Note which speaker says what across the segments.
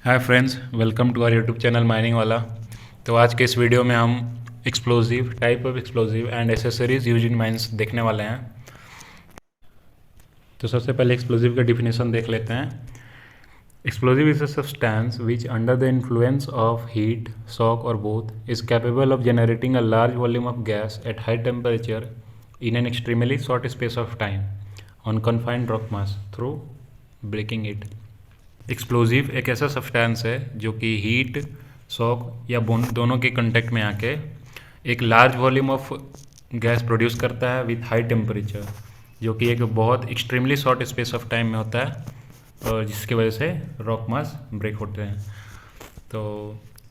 Speaker 1: Hi friends, welcome to our YouTube channel mining वाला। तो आज के इस वीडियो में हम explosive type of explosive and accessories use in mines देखने वाले हैं। तो सबसे पहले एक्सप्लोजिव का डिफिनेशन देख लेते हैं। Explosive is a substance which under the influence of heat, shock और both is capable of generating a large volume of gas at high temperature in an extremely short space of time on confined rock mass through breaking it. Explosive एक ऐसा substance है जो कि heat, shock या bone दोनों के contact में आके एक large volume of gas produce करता है विथ हाई टेम्परेचर, जो कि एक बहुत extremely short space of time में होता है और जिसकी वजह से रॉक मास ब्रेक होते हैं। तो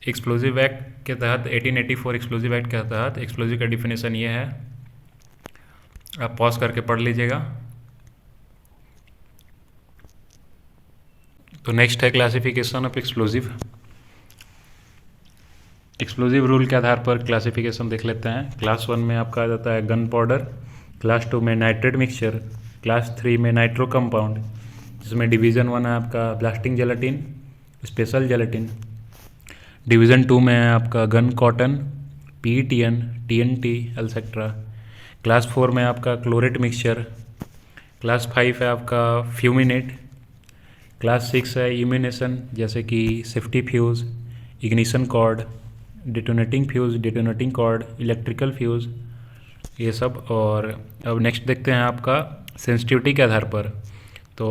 Speaker 1: एक्सप्लोजिव एक्ट के तहत 1884 एक्सप्लोजिव एक्ट के तहत एक्सप्लोजिव का डिफिनेशन ये है, आप पॉज करके पढ़ लीजिएगा। तो नेक्स्ट है classification of explosive. Explosive rule के आधार पर क्लासिफिकेशन देख लेते हैं। क्लास 1 में आपका आ जाता है गन पाउडर, क्लास 2 में नाइट्रेट मिक्सचर, क्लास 3 में नाइट्रो कंपाउंड, जिसमें डिवीज़न 1 है आपका blasting gelatine, special gelatine. Division 2 में है आपका gun cotton, PETN, TNT etcetera. Class 4 में आपका क्लोरेट मिक्सचर। क्लास 5 है आपका फ्यूमिनेट। क्लास 6 है इम्यूनेशन, जैसे कि safety fuse, ignition cord, detonating fuse, detonating cord, electrical fuse, ये सब। और अब नेक्स्ट देखते हैं आपका सेंसिटिविटी के आधार पर। तो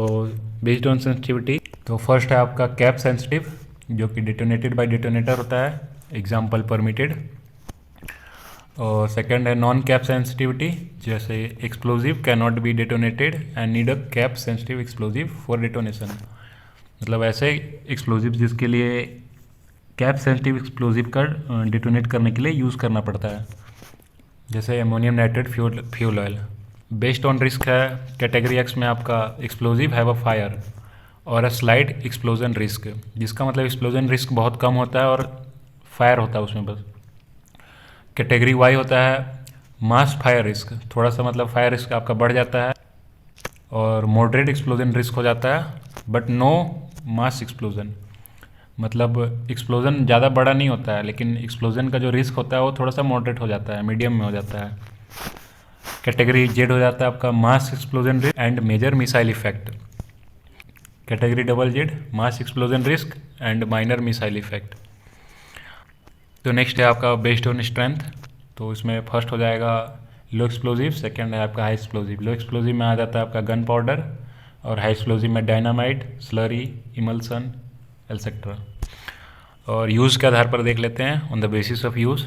Speaker 1: बेस्ड ऑन सेंसिटिविटी, तो फर्स्ट है आपका कैप सेंसिटिव, जो कि डिटोनेटेड बाय डिटोनेटर होता है, एग्जाम्पल परमिटेड। और सेकंड है नॉन कैप सेंसिटिविटी, जैसे explosive can not be detonated and need a cap sensitive explosive for detonation. मतलब ऐसे एक्सप्लोजिव जिसके लिए कैप सेंसिटिव एक्सप्लोजिव का डिटोनेट करने के लिए यूज़ करना पड़ता है, जैसे ammonium nitrate fuel oil. Based on risk है कैटेगरी एक्स में आपका एक्सप्लोजिव हैव अ फायर और अ स्लाइड एक्सप्लोजन रिस्क, जिसका मतलब एक्सप्लोजन रिस्क बहुत कम होता है और फायर होता है उसमें बस। कैटेगरी वाई होता है मास फायर रिस्क, थोड़ा सा मतलब फायर रिस्क आपका बढ़ जाता है और मॉडरेट एक्सप्लोजन रिस्क हो जाता है, बट नो मास एक्सप्लोजन। मतलब एक्सप्लोजन ज़्यादा बड़ा नहीं होता है, लेकिन एक्सप्लोजन का जो रिस्क होता है वो थोड़ा सा मॉडरेट हो जाता है, मीडियम में हो जाता है। कैटेगरी जेड हो जाता है आपका mass explosion risk and major missile effect. Category double Z mass explosion risk and minor missile effect. तो नेक्स्ट है आपका बेस्ड ऑन स्ट्रेंथ। तो इसमें फर्स्ट हो जाएगा लो एक्सप्लोजिव, सेकंड है आपका हाई एक्सप्लोजिव। लो एक्सप्लोजिव में आ जाता है आपका गन पाउडर और हाई एक्सप्लोजिव में डायनामाइट, स्लरी, इमल्सन एल्सेट्रा। और यूज़ के आधार पर देख लेते हैं on the basis of use.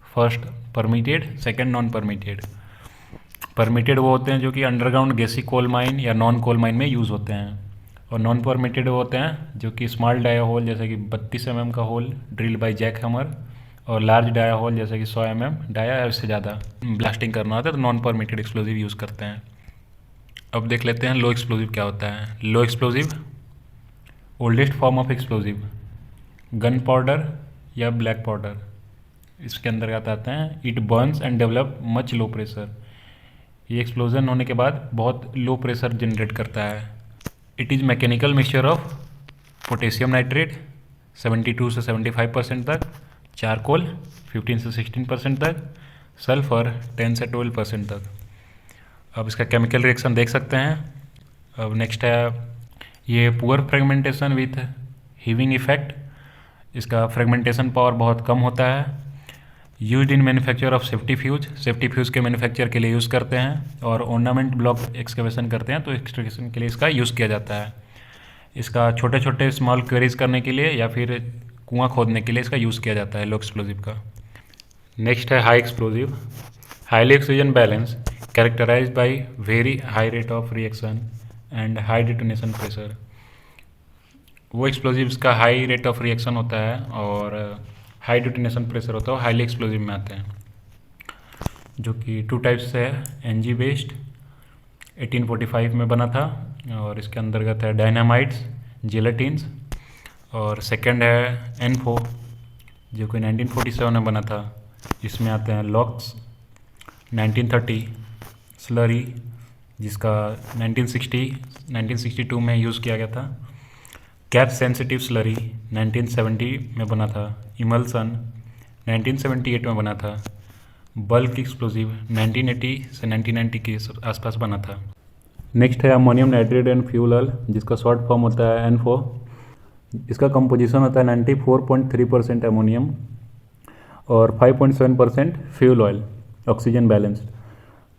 Speaker 1: First permitted, second non permitted. Permitted वो होते हैं जो कि अंडरग्राउंड गैसी कोल माइन या नॉन कोल माइन में यूज़ होते हैं, और नॉन परमिटेड वो होते हैं जो कि स्मॉल डाया होल, जैसे कि 32 mm का hole drill by jack hammer, और लार्ज डाया होल जैसे कि 100 mm डाया है, उससे ज़्यादा ब्लास्टिंग करना होता है, तो नॉन परमिटेड एक्सप्लोजिव यूज़ करते हैं। अब देख लेते हैं लो एक्सप्लोजिव क्या होता है। Low explosive oldest form of explosive, gun powder या ब्लैक पाउडर इसके अंतर्गत आते हैं। It Burns and develop much low pressure, ये एक्सप्लोजन होने के बाद बहुत लो प्रेशर जनरेट करता है। It is mechanical mixture of potassium nitrate 72 से 75% तक, चारकोल 15 से 16% तक, सल्फर 10 से 12% तक। अब इसका केमिकल रिएक्शन देख सकते हैं। अब नेक्स्ट है ये poor fragmentation with heaving effect, इसका फ्रेगमेंटेशन पावर बहुत कम होता है। Used in manufacture of safety fuse, safety fuse के मैन्युफैक्चर के लिए यूज़ करते हैं, और ऑर्नामेंट ब्लॉक एक्सकवेशन करते हैं तो एक्सकवेशन के लिए इसका यूज़ किया जाता है। इसका छोटे छोटे स्मॉल क्वेरीज करने के लिए या फिर कुआं खोदने के लिए इसका यूज़ किया जाता है लो एक्सप्लोजिव का। नेक्स्ट है high explosive. Highly oxygen balance characterized by very high rate of reaction and high detonation pressure. वो एक्सप्लोजिव्स का हाई रेट ऑफ रिएक्शन होता है और हाई डिटोनेशन प्रेशर होता है, हाईली एक्सप्लोजिव में आते हैं, जो कि 2 टाइप्स से है। NG बेस्ड 1845 में बना था और इसके अंतर्गत है डायनामाइट्स, जेलेटिन्स, और सेकंड है एनफो जो कि 1947 में बना था, इसमें आते हैं लॉक्स। 1930 स्लरी, जिसका 1962 में यूज़ किया गया था। कैप सेंसिटिव स्लरी 1970 में बना था। इमल्सन 1978 में बना था। बल्क एक्सप्लोजिव 1980 से 1990 के आसपास बना था। नेक्स्ट है ammonium nitrate and fuel oil, जिसका शॉर्ट फॉर्म होता है एनफो। इसका कंपोजिशन होता है 94.3% अमोनियम और 5.7% फ्यूल ऑयल, ऑक्सीजन बैलेंस्ड।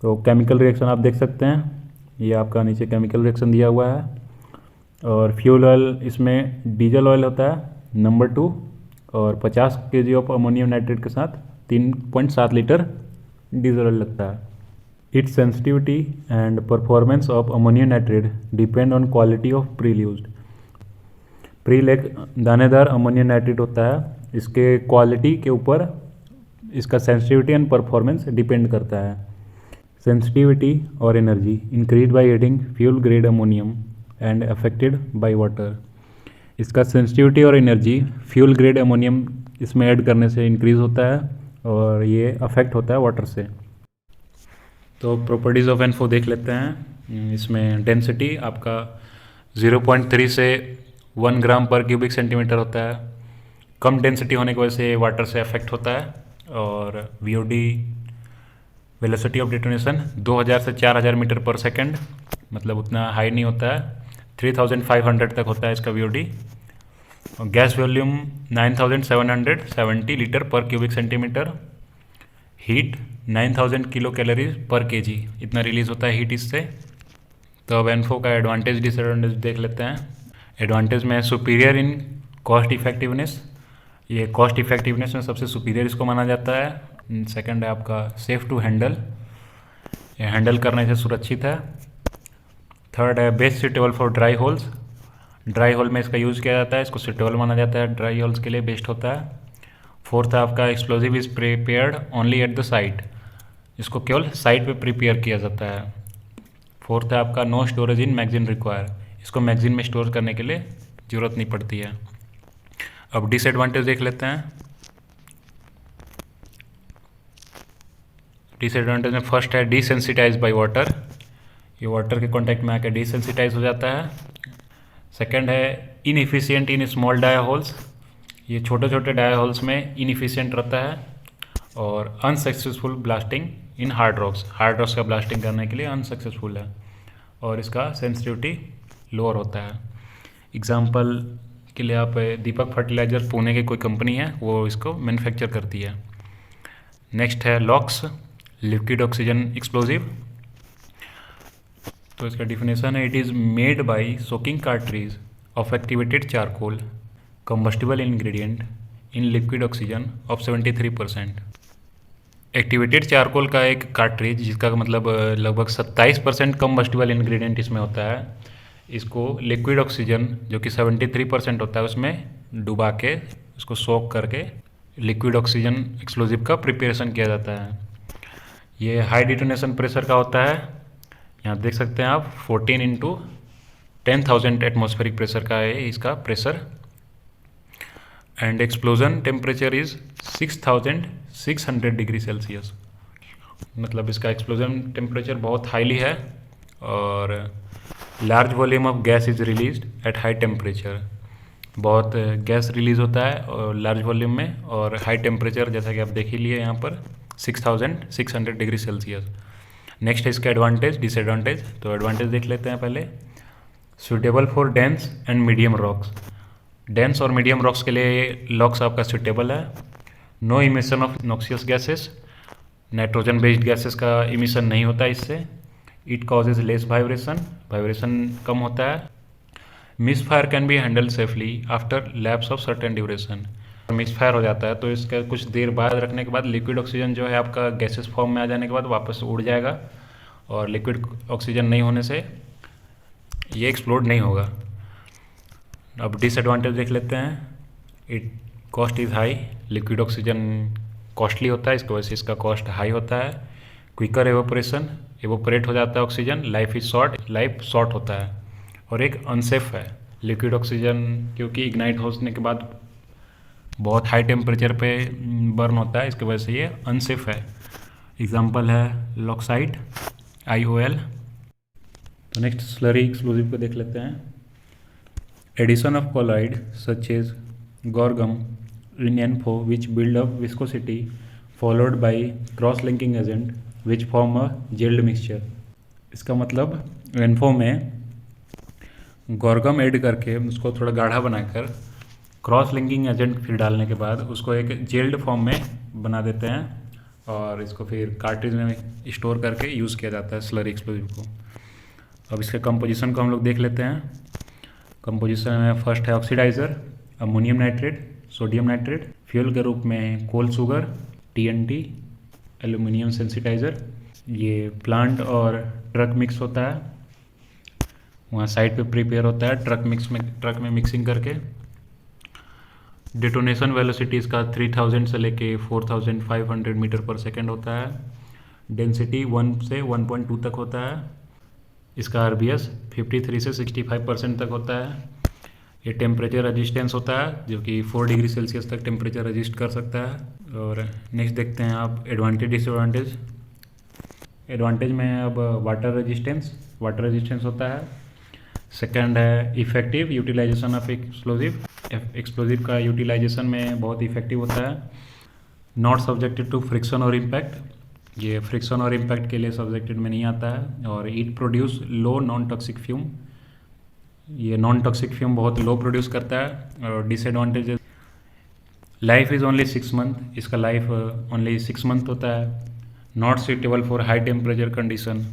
Speaker 1: तो केमिकल रिएक्शन आप देख सकते हैं, ये आपका नीचे केमिकल रिएक्शन दिया हुआ है। और फ्यूल ऑयल इसमें डीजल ऑयल होता है नंबर 2 और 50 kg ऑफ अमोनियम नाइट्रेट के साथ 3.7 लीटर डीजल ऑयल लगता है। Its sensitivity and performance of ammonium nitrate depend on quality of prill used. Prill एक दानेदार अमोनियम नाइट्रेट होता है, इसके क्वालिटी के ऊपर इसका सेंसिटिविटी एंड परफॉर्मेंस डिपेंड करता है। सेंसिटिविटी और energy increase by adding fuel grade ammonium and affected by water. इसका सेंसिटिविटी और एनर्जी फ्यूल ग्रेड अमोनियम इसमें ऐड करने से इंक्रीज होता है और ये अफेक्ट होता है वाटर से। तो प्रॉपर्टीज़ ऑफ एनफो देख लेते हैं। इसमें डेंसिटी आपका 0.3 से 1 ग्राम पर क्यूबिक सेंटीमीटर होता है। कम डेंसिटी होने की वजह से वाटर से अफेक्ट होता है। और वीओडी वेलोसिटी ऑफ डिटोनेशन 2000 से 4000 मीटर पर सेकंड, मतलब उतना हाई नहीं होता है। 3500 तक होता है इसका वीओडी। और गैस वॉल्यूम 9770 लीटर पर cubic centimetre. Heat 9000 kilo calories पर केजी, इतना रिलीज होता है हीट इससे। तो अब एनफो का एडवांटेज डिसएडवांटेज देख लेते हैं। एडवांटेज में सुपीरियर इन कॉस्ट इफेक्टिवनेस, ये कॉस्ट इफेक्टिवनेस में सबसे सुपीरियर इसको माना जाता है। सेकंड है आपका सेफ टू हैंडल, ये हैंडल करने से सुरक्षित है। थर्ड है best suitable for dry holes, dry hole में इसका यूज़ किया जाता है, इसको सुटेबल माना जाता है, ड्राई होल्स के लिए बेस्ट होता है। फोर्थ है आपका explosive is prepared only at the site, इसको केवल साइट पे प्रिपेयर किया जाता है। फोर्थ है आपका no storage in magazine require, इसको मैगजीन में स्टोर करने के लिए ज़रूरत नहीं पड़ती है। अब डिसएडवांटेज देख लेते हैं। डिसएडवांटेज में फर्स्ट है डिसेंसिटाइज बाय वाटर, ये वाटर के कांटेक्ट में आकर डिसेंसिटाइज हो जाता है। सेकंड है inefficient in small dia holes, ये छोटे छोटे डाया होल्स में इनएफिशिएंट रहता है। और unsuccessful blasting in hard rocks, hard rocks का ब्लास्टिंग करने के लिए अनसक्सेसफुल है और इसका सेंसिटिविटी लोअर होता है। एग्जाम्पल के लिए आप दीपक फर्टिलाइजर पुणे की कोई कंपनी है, वो इसको मैन्युफैक्चर करती है। नेक्स्ट है लॉक्स, लिक्विड ऑक्सीजन एक्सप्लोजिव। तो इसका डिफिनेशन है, it is made by soaking cartridge of activated charcoal combustible ingredient in liquid oxygen of 73%। Activated charcoal का एक कार्ट्रिज, जिसका मतलब लगभग 27% कंबस्टिबल इंग्रेडिएंट इसमें होता है, इसको लिक्विड ऑक्सीजन जो कि 73% होता है उसमें डुबा के उसको सोक करके लिक्विड ऑक्सीजन एक्सप्लोजिव का प्रिपरेशन किया जाता है। ये हाई डिटोनेशन प्रेशर का होता है, यहाँ देख सकते हैं आप 14 × 10,000 एटमॉस्फेरिक प्रेशर का है इसका pressure. And explosion temperature is 6600 degree Celsius, मतलब इसका एक्सप्लोजन टेम्परेचर बहुत हाईली है। और large volume of gas is released at high temperature, बहुत गैस रिलीज होता है और लार्ज वॉल्यूम में और हाई टेम्परेचर, जैसा कि आप देख ही लिए यहाँ पर 6600 डिग्री सेल्सियस। नेक्स्ट है इसका एडवांटेज डिसएडवांटेज। तो एडवांटेज देख लेते हैं पहले। Suitable for dense and medium rocks, dense और मीडियम रॉक्स के लिए लॉक्स आपका सुटेबल है। No emission of noxious gases, nitrogen based gases का इमिशन नहीं होता इससे। It causes less vibration, vibration कम होता है। Misfire can be handle safely after lapse of certain duration, misfire हो जाता है तो इसका कुछ देर बाद रखने के बाद लिक्विड ऑक्सीजन जो है आपका गैसेस फॉर्म में आ जाने के बाद वापस उड़ जाएगा और लिक्विड ऑक्सीजन नहीं होने से ये एक्सप्लोड नहीं होगा। अब डिसएडवांटेज देख लेते हैं। It cost is high, liquid oxygen costly होता है, इसकी वजह से इसका कॉस्ट हाई होता है। क्विकर एवोपरेशन, एवोपरेट हो जाता है oxygen. Life is short, life short होता है। और एक अनसेफ है लिक्विड ऑक्सीजन, क्योंकि इग्नाइट होने के बाद बहुत हाई टेम्परेचर पे बर्न होता है, इसकी वजह से ये अनसेफ है। एग्जांपल है लॉक्साइट IOL। तो नेक्स्ट स्लरी एक्सप्लोजिव को देख लेते हैं। Addition of colloid such as gorgum in NFO which build up viscosity followed by cross-linking agent which form a gelled mixture। इसका मतलब NFO में गॉर्गम ऐड करके उसको थोड़ा गाढ़ा बनाकर क्रॉस लिंकिंग एजेंट फिर डालने के बाद उसको एक जेल्ड फॉर्म में बना देते हैं और इसको फिर कार्ट्रिज में स्टोर करके यूज़ किया जाता है स्लरी एक्सप्लोजिव को। अब इसके कंपोजिशन को हम लोग देख लेते हैं। कंपोजिशन में फर्स्ट है oxidiser ammonium nitrate, sodium nitrate, fuel के रूप में कोल शुगर, TNT, एल्यूमिनियम सेंसिटाइज़र। ये प्लांट और ट्रक मिक्स होता है, वहाँ साइड पे प्रिपेयर होता है ट्रक में मिक्सिंग करके। डिटोनेशन वेलोसिटी इसका 3000 से लेके 4500 मीटर पर सेकेंड होता है। डेंसिटी 1 से 1.2 तक होता है। इसका RBS 53 से 65% तक होता है। ये टेम्परेचर रेजिस्टेंस होता है जो कि 4 डिग्री सेल्सियस तक टेम्परेचर रजिस्ट कर सकता है। और नेक्स्ट देखते हैं आप एडवांटेज डिसएडवांटेज। एडवांटेज में अब वाटर रेजिस्टेंस होता है। सेकंड है इफेक्टिव यूटिलाइजेशन ऑफ एक्सप्लोजिव का यूटिलाइजेशन में बहुत इफेक्टिव होता है। नॉट सब्जेक्टेड टू फ्रिक्शन और इम्पैक्ट, ये फ्रिक्शन और इम्पैक्ट के लिए सब्जेक्टेड में नहीं आता है। और it produce low non toxic fume, ये नॉन टॉक्सिक फ्यूम बहुत लो प्रोड्यूस करता है। और disadvantage life is only 6 month, इसका लाइफ ओनली 6 मंथ होता है। Not suitable for high temperature condition,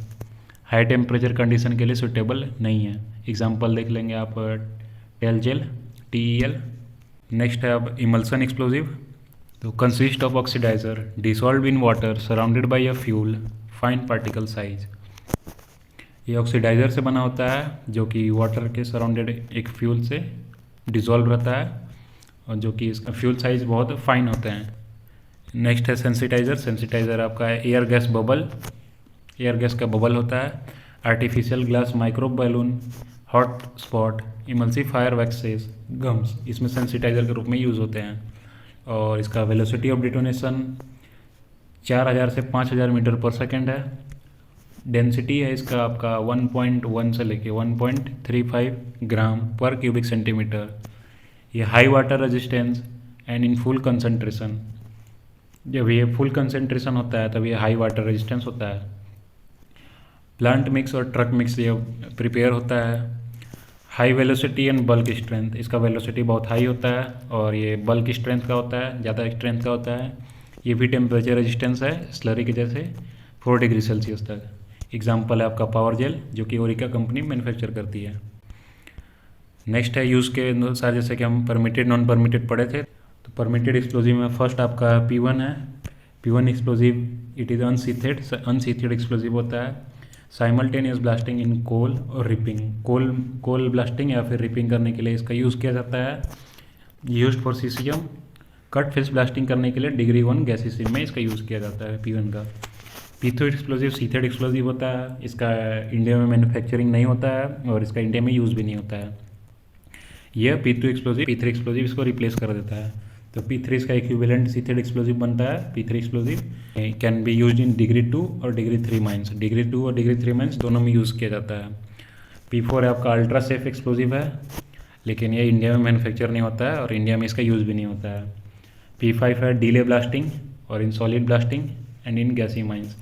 Speaker 1: high temperature condition के लिए सुटेबल नहीं है। एग्जाम्पल देख लेंगे आप टेल जेल TEL। नेक्स्ट है अब इमल्सन एक्सप्लोजिव, तो consist of oxidizer dissolve in water surrounded by a fuel fine particle size. ये ऑक्सीडाइजर से बना होता है जो कि वाटर के सराउंडेड एक फ्यूल से डिसॉल्व रहता है और जो कि इसका फ्यूल साइज बहुत फाइन होते हैं। नेक्स्ट है सेंसिटाइजर आपका है एयर गैस का बबल होता है। Artificial glass micro balloon, hot spot, emulsifier waxes, gums इसमें सेंसिटाइजर के रूप में यूज़ होते हैं। और इसका वेलोसिटी ऑफ डिटोनेशन 4000 से 5000 मीटर पर सेकेंड है। डेंसिटी है इसका आपका 1.1 से लेके 1.35 ग्राम पर क्यूबिक सेंटीमीटर। ये high water resistance and in full concentration, जब ये फुल कंसंट्रेशन होता है तब ये हाई वाटर रेजिस्टेंस होता है। प्लांट मिक्स और ट्रक मिक्स ये प्रिपेयर होता है। High velocity and bulk strength, इसका वेलोसिटी बहुत हाई होता है और ये बल्क स्ट्रेंथ का होता है, ज़्यादा स्ट्रेंथ का होता है। ये भी टेम्परेचर रेजिस्टेंस है स्लरी के जैसे 4 डिग्री सेल्सियस तक। एग्जाम्पल है आपका पावर जेल जो कि ओरिका कंपनी मैन्युफैक्चर करती है। नेक्स्ट है यूज़ के अनुसार, जैसे कि हम परमिटेड नॉन परमिटेड पढ़े थे, तो परमिटेड एक्सप्लोजिव में फर्स्ट आपका P1 है। P1 explosive it is unsheathed explosive होता है। साइमल्टेनियस ब्लास्टिंग इन कोल और रिपिंग, कोल ब्लास्टिंग या फिर रिपिंग करने के लिए इसका यूज़ किया जाता है। Used for caesium cut face blasting करने के लिए डिग्री 1 गैसीसियम में इसका यूज़ किया जाता है P1 का। P2 एक्सप्लोजिव सीथेड एक्सप्लोजिव होता है, इसका इंडिया में मैन्युफैक्चरिंग नहीं होता है और इसका इंडिया में यूज़ भी नहीं होता है। यह P2 एक्सप्लोजिव P3 एक्सप्लोजिव इसको रिप्लेस कर देता है। तो P3 इसका इक्विवेलेंट सीथेड एक्सप्लोजिव बनता है। P3 explosive can be used in degree 2 और डिग्री 3 माइंस, डिग्री 2 और डिग्री 3 माइंस दोनों में यूज़ किया जाता है। P4 है आपका अल्ट्रा सेफ एक्सप्लोजिव है, लेकिन ये इंडिया में मैन्युफैक्चर नहीं होता है और इंडिया में इसका यूज़ भी नहीं होता है। P5 है डीले ब्लास्टिंग और in solid blasting and in gassy mines.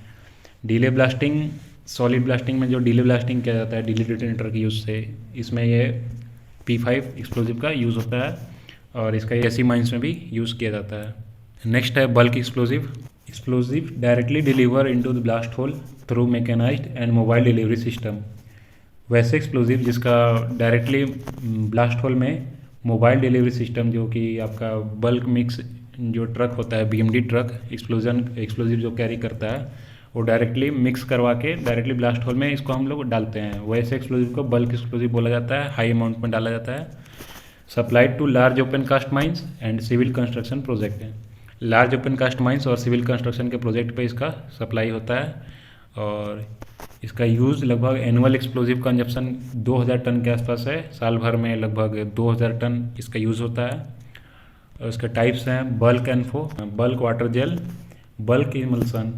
Speaker 1: Delay blasting, solid blasting में जो डीले ब्लास्टिंग किया जाता है डीले डिटोनेटर के यूज़ से, इसमें ये P5 एक्सप्लोजिव का यूज़ होता है और इसका गैसी माइंस में भी यूज़ किया जाता है। नेक्स्ट है bulk explosive directly deliver into the blast hole through mechanized and mobile delivery system. वैसे एक्सप्लोजिव जिसका डायरेक्टली ब्लास्ट होल में मोबाइल डिलीवरी सिस्टम, जो कि आपका बल्क मिक्स जो ट्रक होता है BMD ट्रक एक्सप्लोजिव जो कैरी करता है, वो डायरेक्टली मिक्स करवा के डायरेक्टली ब्लास्ट होल में इसको हम लोग डालते हैं। वैसे एक्सप्लोजिव को बल्क एक्सप्लोजिव बोला जाता है, हाई अमाउंट में डाला जाता है। Supplied to large open cast mines and civil construction project है। लार्ज ओपन कास्ट माइंस और सिविल कंस्ट्रक्शन के प्रोजेक्ट पे इसका सप्लाई होता है और इसका यूज़ लगभग एनुअल एक्सप्लोजिव कंजप्शन 2000 टन के आसपास है। साल भर में लगभग 2000 टन इसका यूज़ होता है। और इसके टाइप्स हैं bulk NFO, bulk water jail, bulk emulsion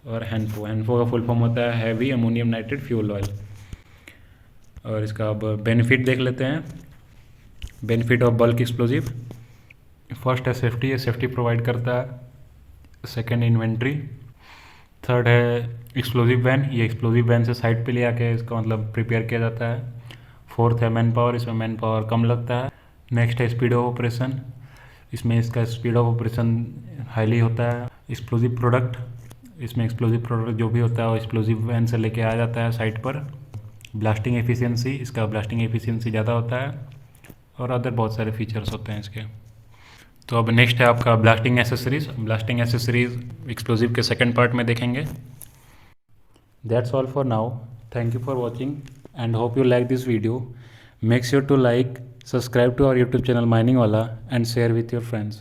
Speaker 1: और हैंडफो। हैंडफो का फुल फॉर्म होता है heavy ammonium nitrate fuel oil. और इसका अब बेनिफिट देख लेते हैं। Benefit of bulk explosive, first है सेफ्टी, ये सेफ्टी प्रोवाइड करता है। सेकेंड इन्वेंट्री, थर्ड है एक्सप्लोजिव वैन, ये एक्सप्लोजिव वैन से साइड पे ले आके इसका मतलब प्रिपेयर किया जाता है। फोर्थ है मैन पावर, इसमें मैन पावर कम लगता है। नेक्स्ट है स्पीड ऑफ ऑपरेशन, इसमें इसका स्पीड ऑफ ऑपरेशन हाईली होता है। एक्सप्लोजिव प्रोडक्ट, इसमें एक्सप्लोजिव प्रोडक्ट जो भी होता है वो एक्सप्लोजिव वैन से लेके आ जाता है साइट पर। ब्लास्टिंग एफिशिएंसी, इसका ब्लास्टिंग एफिशिएंसी ज़्यादा होता है और अदर बहुत सारे फीचर्स होते हैं इसके। तो अब नेक्स्ट है आपका blasting accessories. Blasting accessories explosive के सेकंड पार्ट में देखेंगे। That's all for now, thank you for watching and hope you like this video. Make sure to like, subscribe to our YouTube channel Mining Wala and share with your friends.